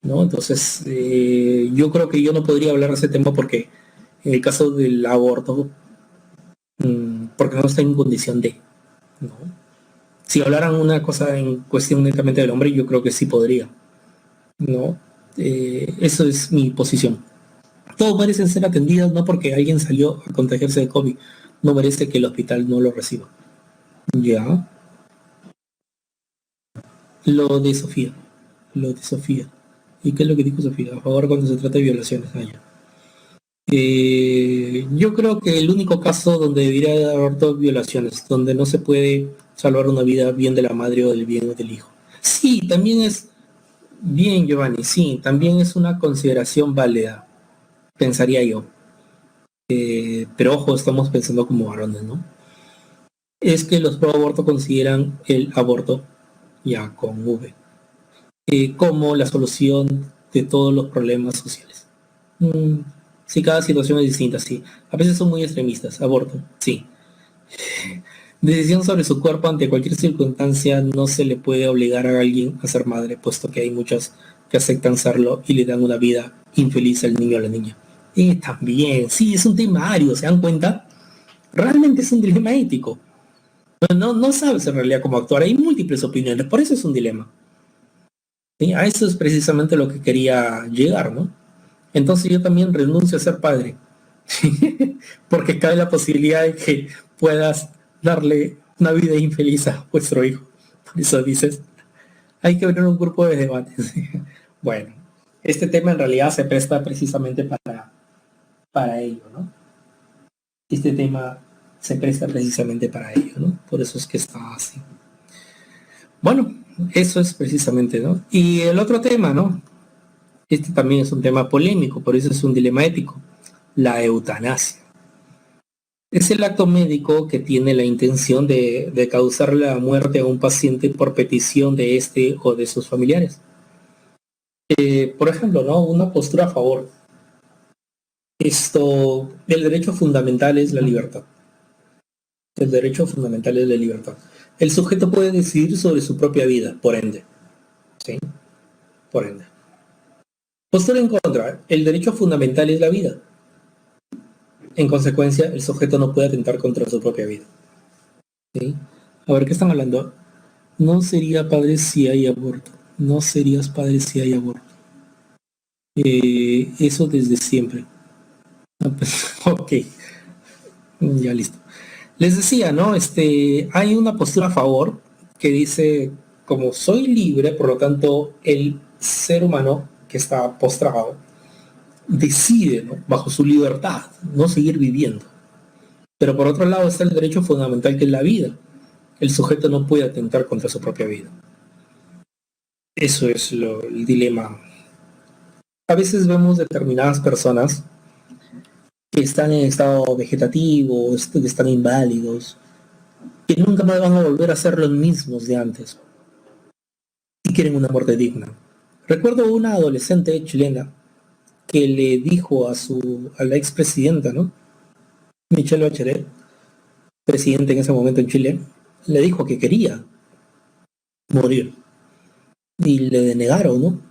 A: ¿No? Entonces, yo creo que yo no podría hablar de ese tema porque en el caso del aborto, porque no está en condición de, ¿no? Si hablaran una cosa en cuestión netamente del hombre, yo creo que sí podría, ¿no? Eso es mi posición. Todos merecen ser atendidos, no porque alguien salió a contagiarse de COVID, no merece que el hospital no lo reciba. Ya, lo de Sofía, lo de Sofía. ¿Y qué es lo que dijo Sofía? A favor cuando se trata de violaciones. Ah, ya. Yo creo que el único caso donde debería haber dos violaciones, donde no se puede salvar una vida bien de la madre o del bien del hijo. Sí, también es bien, Giovanni, sí, también es una consideración válida, pensaría yo. Pero ojo, estamos pensando como varones, ¿no? Es que los pro aborto consideran el aborto, ya con V, como la solución de todos los problemas sociales. Mm, sí, cada situación es distinta, sí. A veces son muy extremistas, aborto, sí. Decisión sobre su cuerpo ante cualquier circunstancia no se le puede obligar a alguien a ser madre, puesto que hay muchas que aceptan serlo y le dan una vida infeliz al niño o a la niña. Y también, sí, es un tema ario, ¿se dan cuenta? Realmente es un dilema ético. No sabes en realidad cómo actuar, hay múltiples opiniones, por eso es un dilema. ¿Sí? A eso es precisamente lo que quería llegar, ¿no? Entonces yo también renuncio a ser padre, porque cabe la posibilidad de que puedas darle una vida infeliz a vuestro hijo. Por eso dices, hay que abrir un grupo de debates. Bueno, este tema en realidad se presta precisamente para ello, ¿no? Este tema se presta precisamente para ello, ¿no? Por eso es que está así. Bueno, eso es precisamente, ¿no? Y el otro tema, ¿no? Este también es un tema polémico, por eso es un dilema ético, la eutanasia. Es el acto médico que tiene la intención de causar la muerte a un paciente por petición de este o de sus familiares. Por ejemplo, ¿no? Una postura a favor. El derecho fundamental es la libertad. El derecho fundamental es la libertad. El sujeto puede decidir sobre su propia vida, por ende. ¿Sí? Por ende. Postura en contra. El derecho fundamental es la vida. En consecuencia, el sujeto no puede atentar contra su propia vida. ¿Sí? A ver, ¿qué están hablando? No sería padre si hay aborto. No serías padre si hay aborto. Eso desde siempre. Ah, pues, ok, ya listo. Les decía, ¿no? Hay una postura a favor que dice, como soy libre, por lo tanto, el ser humano que está postrado decide, ¿no? Bajo su libertad, no seguir viviendo. Pero por otro lado está el derecho fundamental que es la vida. El sujeto no puede atentar contra su propia vida. Eso es el dilema. A veces vemos determinadas personas que están en estado vegetativo, que están inválidos, que nunca más van a volver a ser los mismos de antes y quieren una muerte digna. Recuerdo una adolescente chilena que le dijo a la expresidenta, ¿no? Michelle Bachelet, presidente en ese momento en Chile, le dijo que quería morir y le denegaron, ¿no?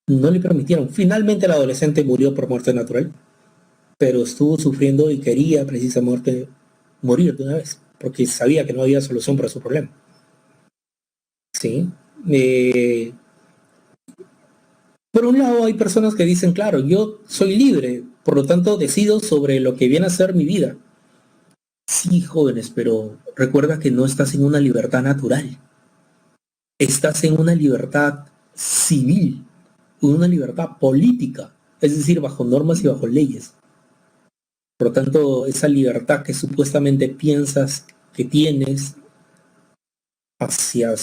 A: No le permitieron. Finalmente la adolescente murió por muerte natural, pero estuvo sufriendo y quería precisamente morir de una vez, porque sabía que no había solución para su problema. ¿Sí? Por un lado hay personas que dicen, claro, yo soy libre, por lo tanto decido sobre lo que viene a ser mi vida. Sí, jóvenes, pero recuerda que no estás en una libertad natural, estás en una libertad civil, una libertad política, es decir, bajo normas y bajo leyes. Por lo tanto, esa libertad que supuestamente piensas que tienes hacia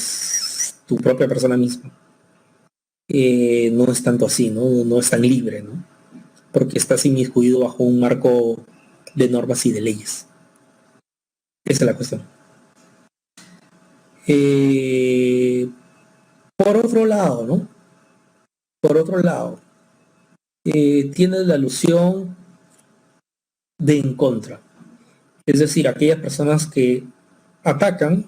A: tu propia persona misma, no es tanto así, ¿no? No es tan libre, ¿no? Porque estás inmiscuido bajo un marco de normas y de leyes. Esa es la cuestión. Por otro lado, ¿no? Por otro lado, tienes la alusión de en contra. Es decir, aquellas personas que atacan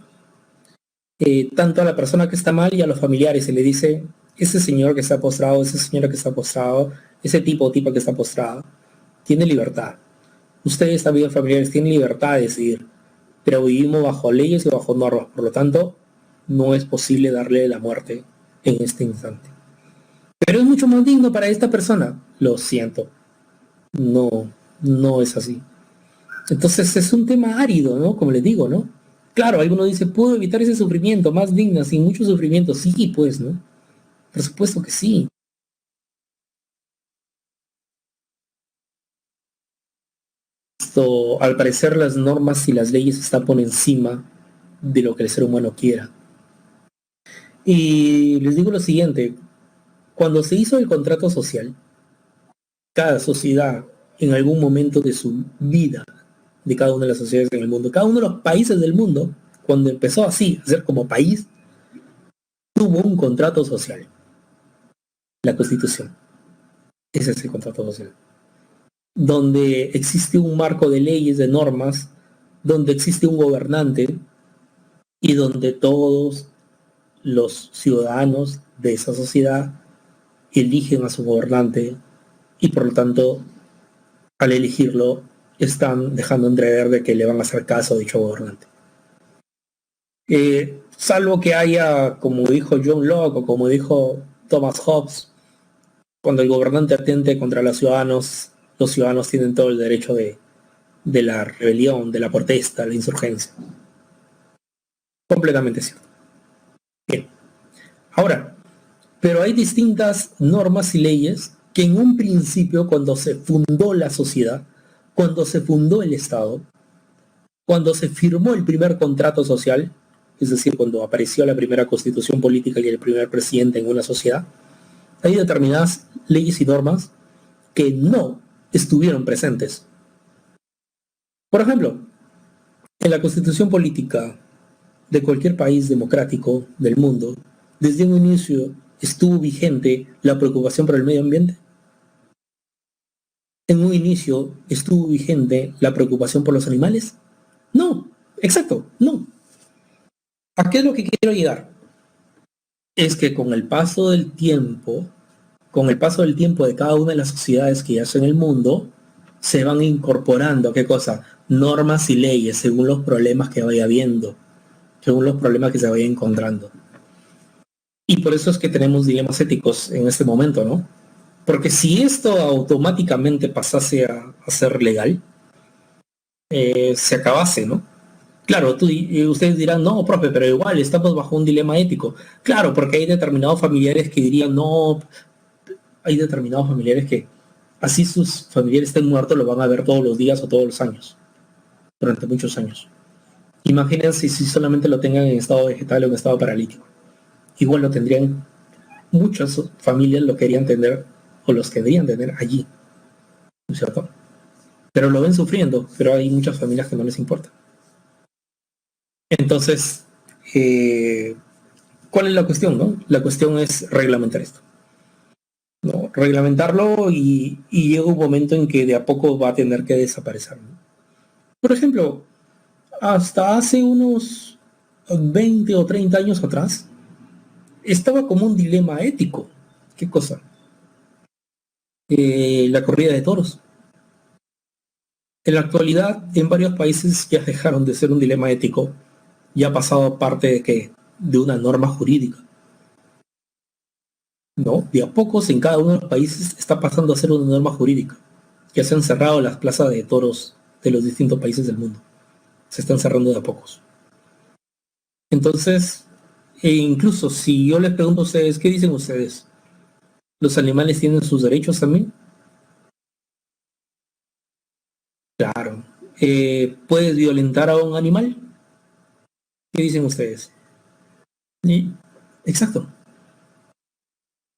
A: tanto a la persona que está mal y a los familiares. Se le dice, ese señor que está postrado, esa señora que está postrado, ese tipo o tipa que está postrado, tiene libertad. Ustedes también familiares tienen libertad de decidir, pero vivimos bajo leyes y bajo normas. Por lo tanto, no es posible darle la muerte en este instante. Pero es mucho más digno para esta persona. Lo siento. No, no es así. Entonces es un tema árido, ¿no? Como les digo, ¿no? Claro, alguno dice, ¿puedo evitar ese sufrimiento más digno, sin mucho sufrimiento? Sí, pues, ¿no? Por supuesto que sí. Al parecer las normas y las leyes están por encima de lo que el ser humano quiera. Y les digo lo siguiente, cuando se hizo el contrato social, cada sociedad en algún momento de su vida, de cada una de las sociedades en el mundo, cada uno de los países del mundo, cuando empezó así a ser como país, tuvo un contrato social, la Constitución. Ese es el contrato social. Donde existe un marco de leyes, de normas, donde existe un gobernante y donde todos los ciudadanos de esa sociedad eligen a su gobernante y por lo tanto al elegirlo están dejando entrever de que le van a hacer caso a dicho gobernante. salvo que haya, como dijo John Locke o como dijo Thomas Hobbes, cuando el gobernante atente contra los ciudadanos tienen todo el derecho de la rebelión, de la protesta, la insurgencia. Completamente cierto. Bien. Ahora, pero hay distintas normas y leyes que en un principio, cuando se fundó la sociedad, cuando se fundó el Estado, cuando se firmó el primer contrato social, es decir, cuando apareció la primera constitución política y el primer presidente en una sociedad, hay determinadas leyes y normas que no estuvieron presentes. Por ejemplo, en la constitución política de cualquier país democrático del mundo, desde un inicio estuvo vigente la preocupación por el medio ambiente. En un inicio estuvo vigente la preocupación por los animales. No, exacto, no. ¿A qué es lo que quiero llegar? Es que con el paso del tiempo de cada una de las sociedades que ya son en el mundo, se van incorporando, ¿qué cosa? Normas y leyes según los problemas que vaya habiendo, según los problemas que se vaya encontrando. Y por eso es que tenemos dilemas éticos en este momento, ¿no? Porque si esto automáticamente pasase a ser legal, se acabase, ¿no? Claro, ustedes dirán, no, profe, pero igual estamos bajo un dilema ético. Claro, porque hay determinados familiares que dirían, no, hay determinados familiares que así sus familiares estén muertos, lo van a ver todos los días o todos los años, durante muchos años. Imagínense si solamente lo tengan en estado vegetal o en estado paralítico. Igual lo tendrían, muchas familias lo querían tener o los querían tener allí, ¿no es cierto? Pero lo ven sufriendo, pero hay muchas familias que no les importa. Entonces, ¿cuál es la cuestión, no? La cuestión es reglamentar esto, ¿no? Reglamentarlo y llega un momento en que de a poco va a tener que desaparecer, ¿no? Por ejemplo, hasta hace unos 20 o 30 años atrás, estaba como un dilema ético. ¿Qué cosa? La corrida de toros. En la actualidad, en varios países ya dejaron de ser un dilema ético, ya ha pasado a parte de una norma jurídica. ¿No? De a pocos en cada uno de los países está pasando a ser una norma jurídica. Ya se han cerrado las plazas de toros de los distintos países del mundo. Se están cerrando de a pocos. Entonces, incluso si yo les pregunto a ustedes, ¿qué dicen ustedes? ¿Los animales tienen sus derechos también? Claro. ¿Puedes violentar a un animal? ¿Qué dicen ustedes? Y, exacto.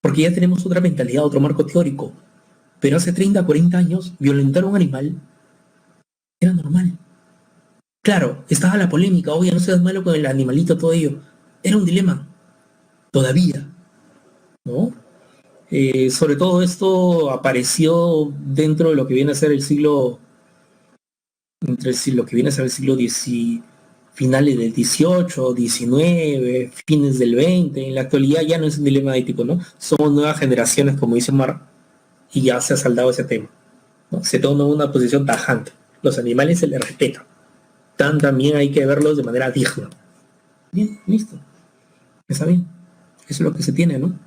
A: Porque ya tenemos otra mentalidad, otro marco teórico. Pero hace 30, 40 años, violentar a un animal era normal. Claro, estaba la polémica, oye, no seas malo con el animalito, todo ello. Era un dilema, todavía, ¿no? Sobre todo esto apareció dentro de lo que viene a ser el siglo, lo que viene a ser el siglo X, finales del 18, 19, fines del 20. En la actualidad ya no es un dilema ético, ¿no? Somos nuevas generaciones, como dice Mar, y ya se ha saldado ese tema, ¿no? Se toma una posición tajante. Los animales se les respeta. También hay que verlos de manera digna. Bien, listo. Está bien. Eso es lo que se tiene, ¿no?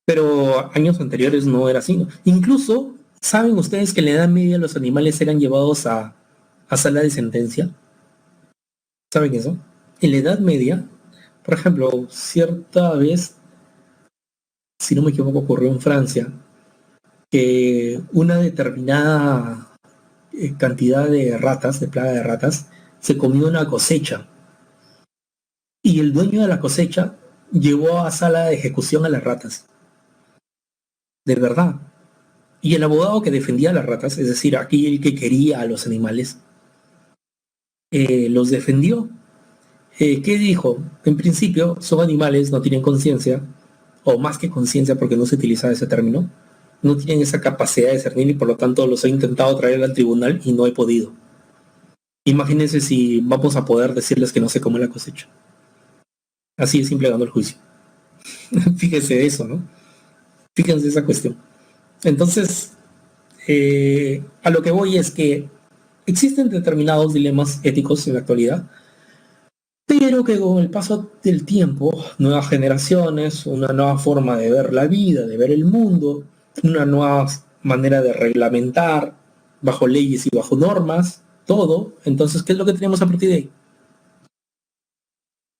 A: Pero años anteriores no era así, ¿no? Incluso, ¿saben ustedes que en la Edad Media los animales eran llevados a sala de sentencia? ¿Saben eso? En la Edad Media, por ejemplo, cierta vez, si no me equivoco, ocurrió en Francia, que una determinada cantidad de ratas, de plaga de ratas, se comió una cosecha. Y el dueño de la cosecha llevó a sala de ejecución a las ratas. De verdad. Y el abogado que defendía a las ratas, es decir, aquel que quería a los animales, los defendió. ¿Qué dijo? En principio son animales, no tienen conciencia, o más que conciencia porque no se utiliza ese término, no tienen esa capacidad de discernir y por lo tanto los he intentado traer al tribunal y no he podido. Imagínense si vamos a poder decirles que no se come la cosecha. Así es simple ganó el juicio. Fíjense eso, ¿no? Fíjense esa cuestión. Entonces, a lo que voy es que existen determinados dilemas éticos en la actualidad pero que con el paso del tiempo, nuevas generaciones, una nueva forma de ver la vida, de ver el mundo, una nueva manera de reglamentar bajo leyes y bajo normas, todo. Entonces, ¿qué es lo que tenemos a partir de ahí?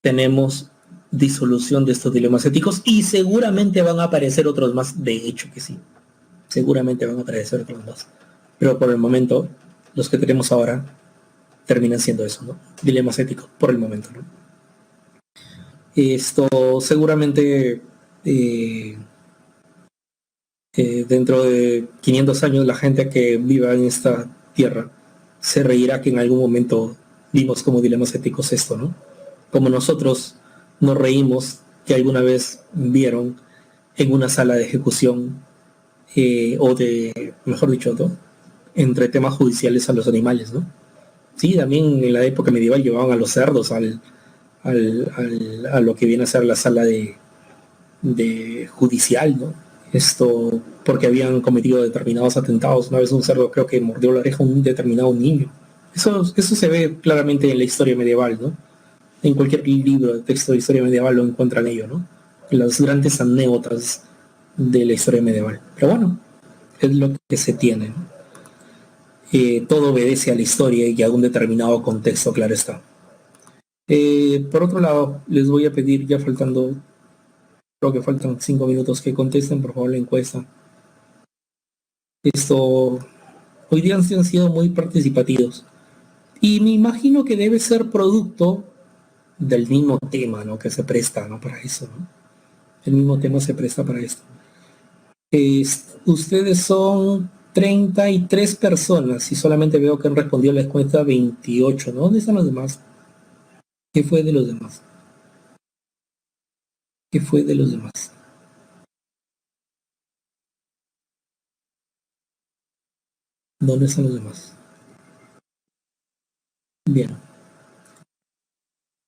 A: Tenemos disolución de estos dilemas éticos y seguramente van a aparecer otros más, de hecho que sí, seguramente van a aparecer otros más. Pero por el momento, los que tenemos ahora terminan siendo eso, ¿no? Dilemas éticos, por el momento, ¿no? Esto seguramente dentro de 500 años la gente que viva en esta tierra se reirá que en algún momento vimos como dilemas éticos esto, ¿no? Como nosotros nos reímos que alguna vez vieron en una sala de ejecución o de, mejor dicho, ¿no? Entre temas judiciales a los animales, ¿no? Sí, también en la época medieval llevaban a los cerdos a lo que viene a ser la sala de judicial, ¿no? Esto porque habían cometido determinados atentados. Una vez un cerdo creo que mordió la oreja a un determinado niño. Eso se ve claramente en la historia medieval, ¿no? En cualquier libro de texto de historia medieval lo encuentran ello, ¿no? En las grandes anécdotas de la historia medieval. Pero bueno, es lo que se tiene, ¿no? Todo obedece a la historia y a un determinado contexto, claro está. Por otro lado, les voy a pedir, ya faltando, creo que faltan 5 minutos, que contesten por favor la encuesta. Esto, hoy día han sido muy participativos y me imagino que debe ser producto del mismo tema, ¿no? Que se presta, ¿no? Para eso, ¿no? El mismo tema se presta para esto. Ustedes son 33 personas y solamente veo que han respondido la encuesta 28, ¿no? ¿Dónde están los demás? ¿Qué fue de los demás? ¿Qué fue de los demás? ¿Dónde están los demás? Bien.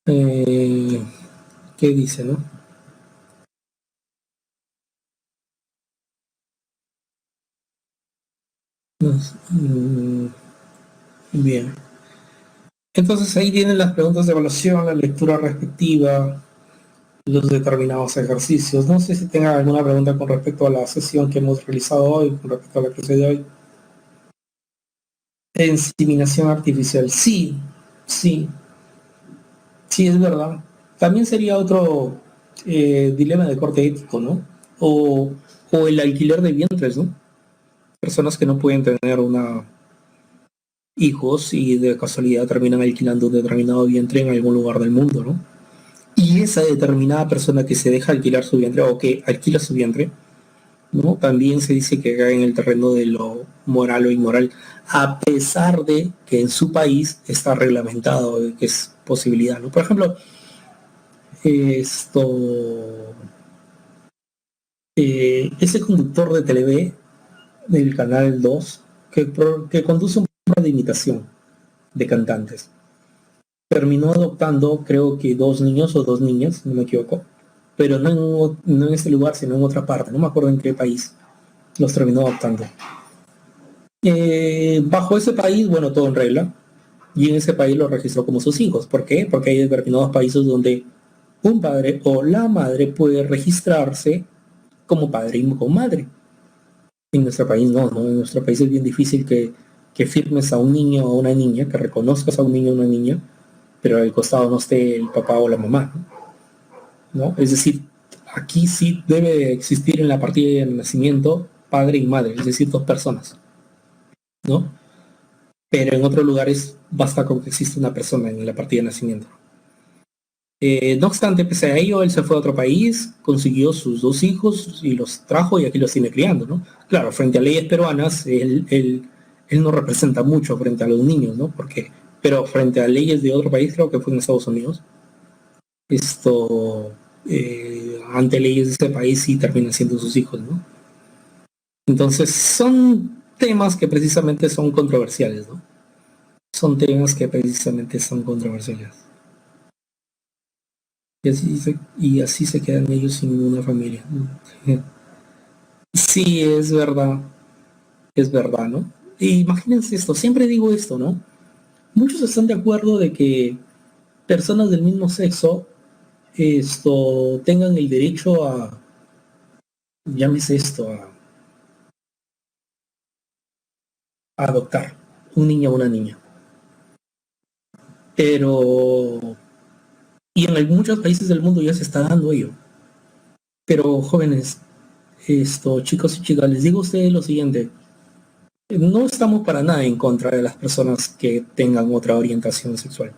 A: Eh, ¿Qué dice, no? Bien. Entonces ahí tienen las preguntas de evaluación, la lectura respectiva, los determinados ejercicios. No sé si tengan alguna pregunta con respecto a la sesión que hemos realizado hoy, con respecto a la clase de hoy. Inseminación artificial, sí, sí, sí, es verdad. También sería otro dilema de corte ético, ¿no? O el alquiler de vientres, ¿no? Personas que no pueden tener hijos y de casualidad terminan alquilando un determinado vientre en algún lugar del mundo, ¿no? Y esa determinada persona que se deja alquilar su vientre o que alquila su vientre, ¿no? También se dice que cae en el terreno de lo moral o inmoral, a pesar de que en su país está reglamentado, que es posibilidad, ¿no? Por ejemplo, esto, ese conductor de TV del canal 2 que conduce un programa de imitación de cantantes, terminó adoptando creo que dos niños o dos niñas, no me equivoco, pero no en este lugar, sino en otra parte, no me acuerdo en qué país los terminó adoptando. Bajo ese país, bueno, todo en regla, y en ese país lo registró como sus hijos. ¿Por qué? Porque hay determinados países donde un padre o la madre puede registrarse como padre y como madre. En nuestro país no, ¿no? En nuestro país es bien difícil que firmes a un niño o a una niña, que reconozcas a un niño o una niña, pero al costado no esté el papá o la mamá, ¿no? Es decir, aquí sí debe existir en la partida de nacimiento padre y madre, es decir, dos personas, ¿no? Pero en otros lugares basta con que exista una persona en la partida de nacimiento. No obstante, pese a ello, él se fue a otro país, consiguió sus dos hijos y los trajo y aquí los tiene criando, ¿no? Claro, frente a leyes peruanas, él no representa mucho frente a los niños, ¿no? Porque, pero frente a leyes de otro país, creo que fue en Estados Unidos, esto, ante leyes de ese país sí terminan siendo sus hijos, ¿no? Entonces, son temas que precisamente son controversiales, ¿no? Son temas que precisamente son controversiales. Y así se quedan ellos sin ninguna familia. Sí, es verdad, ¿no? E imagínense esto, siempre digo esto, ¿no? Muchos están de acuerdo de que personas del mismo sexo tengan el derecho a, llámese a adoptar un niño o una niña. Pero, y en muchos países del mundo ya se está dando ello. Pero jóvenes, chicos y chicas, les digo a ustedes lo siguiente: no estamos para nada en contra de las personas que tengan otra orientación sexual.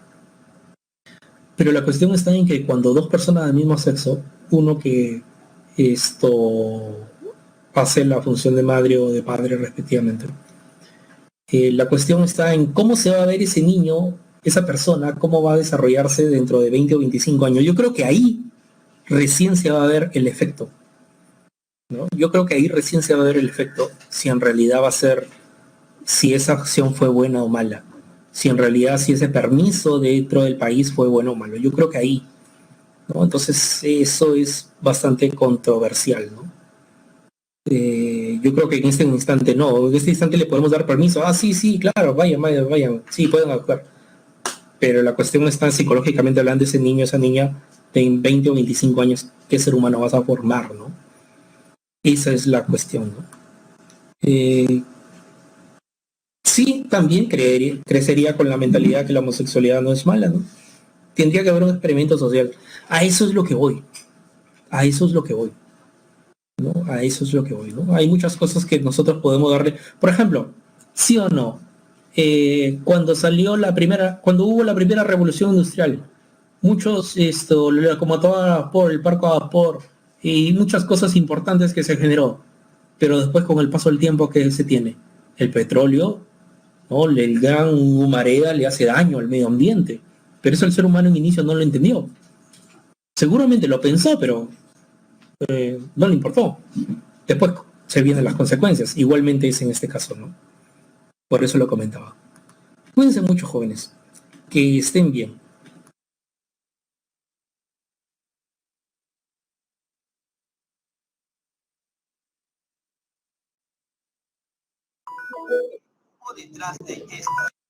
A: Pero la cuestión está en que cuando dos personas del mismo sexo, uno que hace la función de madre o de padre respectivamente, la cuestión está en cómo se va a ver ese niño, esa persona, cómo va a desarrollarse dentro de 20 o 25 años. Yo creo que ahí recién se va a ver el efecto, ¿no? Yo creo que ahí recién se va a ver el efecto, si en realidad va a ser, si esa acción fue buena o mala, si en realidad si ese permiso dentro del país fue bueno o malo. Yo creo que ahí, ¿no? Entonces eso es bastante controversial, ¿no? Yo creo que en este instante no, en este instante le podemos dar permiso. Ah, sí, sí, claro, vayan, vayan, vayan, sí, pueden actuar. Pero la cuestión está psicológicamente hablando, ese niño, esa niña, de 20 o 25 años, ¿qué ser humano vas a formar, no? Esa es la cuestión, ¿no? Eh, sí, también crecería con la mentalidad que la homosexualidad no es mala, ¿no? Tendría que haber un experimento social. A eso es lo que voy, a eso es lo que voy, ¿no? A eso es lo que voy, ¿no? Hay muchas cosas que nosotros podemos darle. Por ejemplo, sí o no, cuando hubo la primera revolución industrial, muchos, como toda vapor, el parco a vapor y muchas cosas importantes que se generó, pero después con el paso del tiempo que se tiene, el petróleo, ¿no? El gran humareda le hace daño al medio ambiente, pero eso el ser humano en inicio no lo entendió. Seguramente lo pensó, pero no le importó. Después se vienen las consecuencias. Igualmente es en este caso, ¿no? Por eso lo comentaba. Cuídense mucho, jóvenes. Que estén bien. Detrás de esta